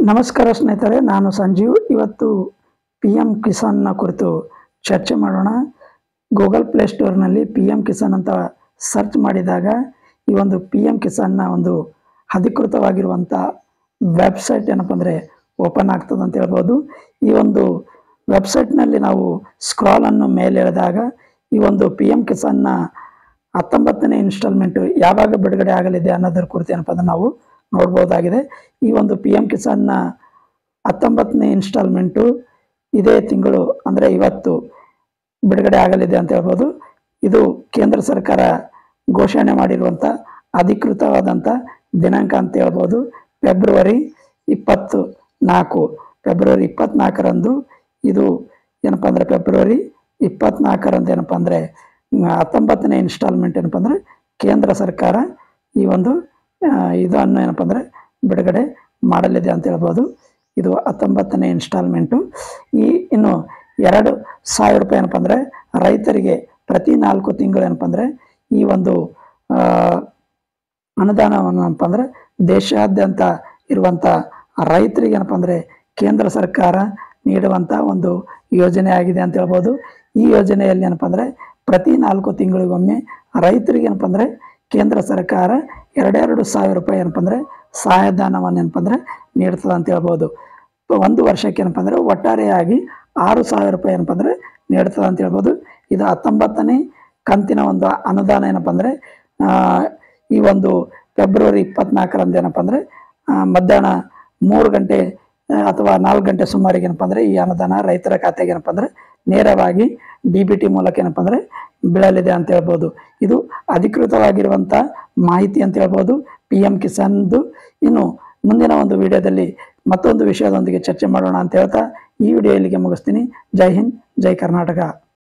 ನಮಸ್ಕಾರ ಸ್ನೇಹಿತರೆ, ನಾನು ಸಂಜೀವ್. ಇವತ್ತು ಪಿ ಎಮ್ ಕಿಸಾನ್ನ ಕುರಿತು ಚರ್ಚೆ ಮಾಡೋಣ. ಗೂಗಲ್ ಪ್ಲೇಸ್ಟೋರ್ನಲ್ಲಿ ಪಿ ಎಮ್ ಕಿಸಾನ್ ಅಂತ ಸರ್ಚ್ ಮಾಡಿದಾಗ ಈ ಒಂದು ಪಿ ಎಮ್ ಕಿಸಾನ್ನ ಒಂದು ಅಧಿಕೃತವಾಗಿರುವಂಥ ವೆಬ್ಸೈಟ್ ಏನಪ್ಪ ಅಂದರೆ ಓಪನ್ ಆಗ್ತದೆ ಅಂತ ಹೇಳ್ಬೋದು. ಈ ಒಂದು ವೆಬ್ಸೈಟ್ನಲ್ಲಿ ನಾವು ಸ್ಕ್ರಾಲನ್ನು ಮೇಲೆ ಎಳೆದಾಗ ಈ ಒಂದು ಪಿ ಎಮ್ ಕಿಸಾನ್ನ 19ನೇ ಇನ್ಸ್ಟಾಲ್ಮೆಂಟು ಯಾವಾಗ ಬಿಡುಗಡೆ ಆಗಲಿದೆ ಅನ್ನೋದ್ರ ಕುರಿತು ಏನಪ್ಪ ಅಂದರೆ ನಾವು ನೋಡ್ಬೋದಾಗಿದೆ. ಈ ಒಂದು ಪಿ ಎಮ್ ಕಿಸಾನ್ನ 19ನೇ ಇನ್ಸ್ಟಾಲ್ಮೆಂಟು ಇದೇ ತಿಂಗಳು ಅಂದರೆ ಇವತ್ತು ಬಿಡುಗಡೆ ಆಗಲಿದೆ ಅಂತ ಹೇಳ್ಬೋದು. ಇದು ಕೇಂದ್ರ ಸರ್ಕಾರ ಘೋಷಣೆ ಮಾಡಿರುವಂಥ ಅಧಿಕೃತವಾದಂಥ ದಿನಾಂಕ ಅಂತ ಹೇಳ್ಬೋದು. ಫೆಬ್ರವರಿ 24ರಂದು ಇದು ಏನಪ್ಪ ಅಂದರೆ ಫೆಬ್ರವರಿ 24ರಂದು ಏನಪ್ಪ ಅಂದರೆ 19ನೇ ಇನ್ಸ್ಟಾಲ್ಮೆಂಟ್ ಏನಪ್ಪ ಅಂದರೆ ಕೇಂದ್ರ ಸರ್ಕಾರ ಈ ಒಂದು ಇದನ್ನು ಏನಪ್ಪ ಅಂದರೆ ಬಿಡುಗಡೆ ಮಾಡಲಿದೆ ಅಂತ ಹೇಳ್ಬೋದು. ಇದು 19ನೇ ಇನ್ಸ್ಟಾಲ್ಮೆಂಟು. ಇನ್ನು 2,000 ರೂಪಾಯಿ ಏನಪ್ಪ ಅಂದರೆ ರೈತರಿಗೆ ಪ್ರತಿ 4 ತಿಂಗಳು ಏನಪ್ಪ ಅಂದರೆ ಈ ಒಂದು ಅನುದಾನವನ್ನು ಏನಪ್ಪ ಅಂದರೆ ದೇಶಾದ್ಯಂತ ಇರುವಂಥ ರೈತರಿಗೆ ಏನಪ್ಪ ಅಂದರೆ ಕೇಂದ್ರ ಸರ್ಕಾರ ನೀಡುವಂಥ ಒಂದು ಯೋಜನೆ ಆಗಿದೆ ಅಂತ ಹೇಳ್ಬೋದು. ಈ ಯೋಜನೆಯಲ್ಲಿ ಏನಪ್ಪ ಅಂದರೆ ಪ್ರತಿ 4 ತಿಂಗಳಿಗೊಮ್ಮೆ ರೈತರಿಗೆ ಏನಪ್ಪ ಅಂದರೆ ಕೇಂದ್ರ ಸರ್ಕಾರ 2,000 ರೂಪಾಯಿ ಏನಪ್ಪ ಅಂದರೆ ಸಹಾಯಧನವನ್ನು ಏನಪ್ಪ ಅಂದರೆ ನೀಡ್ತದೆ ಅಂತ ಹೇಳ್ಬೋದು. ಒಂದು ವರ್ಷಕ್ಕೆ ಏನಪ್ಪ ಅಂದರೆ ಒಟ್ಟಾರೆಯಾಗಿ 6,000 ರೂಪಾಯಿ ಏನಪ್ಪ ಅಂದರೆ ನೀಡ್ತದೆ ಅಂತ ಹೇಳ್ಬೋದು. ಇದು 19ನೇ ಕಂತಿನ ಒಂದು ಅನುದಾನ ಏನಪ್ಪ ಅಂದರೆ ಈ ಒಂದು ಫೆಬ್ರವರಿ 24ರಂದು ಏನಪ್ಪ ಅಂದರೆ ಮಧ್ಯಾಹ್ನ 3 ಗಂಟೆ ಅಥವಾ 4 ಗಂಟೆ ಸುಮಾರಿಗೆ ಏನಪ್ಪ ಅಂದರೆ ಈ ಅನುದಾನ ರೈತರ ಖಾತೆಗೆ ಏನಪ್ಪ ಅಂದರೆ ನೇರವಾಗಿ DBT ಮೂಲಕ ಏನಪ್ಪ ಅಂದರೆ ಬೀಳಲಿದೆ ಅಂತ ಹೇಳ್ಬೋದು. ಇದು ಅಧಿಕೃತವಾಗಿರುವಂಥ ಮಾಹಿತಿ ಅಂತ ಹೇಳ್ಬೋದು ಪಿ ಎಮ್ ಕಿಸಾನ್ದು. ಇನ್ನು ಮುಂದಿನ ಒಂದು ವಿಡಿಯೋದಲ್ಲಿ ಮತ್ತೊಂದು ವಿಷಯದೊಂದಿಗೆ ಚರ್ಚೆ ಮಾಡೋಣ ಅಂತ ಹೇಳ್ತಾ ಈ ವಿಡಿಯೋ ಇಲ್ಲಿಗೆ ಮುಗಿಸ್ತೀನಿ. ಜೈ ಹಿಂದ್, ಜೈ ಕರ್ನಾಟಕ.